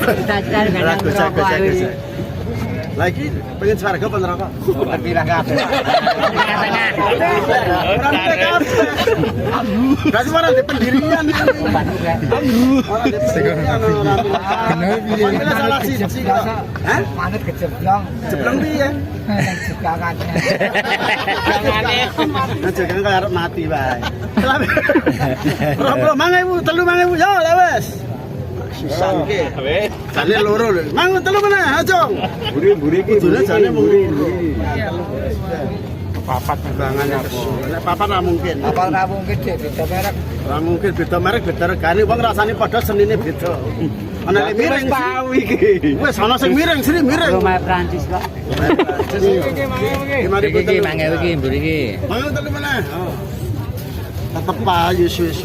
Cita-cita kadang rokok iki. Lagi pengen swarga apa neraka? Terpilah kabeh. Berarti orang di pendirian. Orang di pendirian. Bener salah sih. Hah? Manut kejeblong. Jeblong piye? Jeblongan. Jangan kaya arep mati bae. Romblo 5.000, 3.000 yo lah wis. Sisan ki. Jane loro lho. Mang 3 meneh, aja. Mburi-mburi iki. Kudune jane mung mburi. Papat bangan apa? Nek papat ra mungkin. Apa ora mungkin Dik, beda merek. Ora mungkin beda merek, beda regane. Wong rasane padha senine beda. Ana sing miring tau iki. Wis ana sing miring, sini miring. Rumah Prancis kok. Iki 5.000 iki mburi iki. Mang 3 meneh. Tetep ayu wis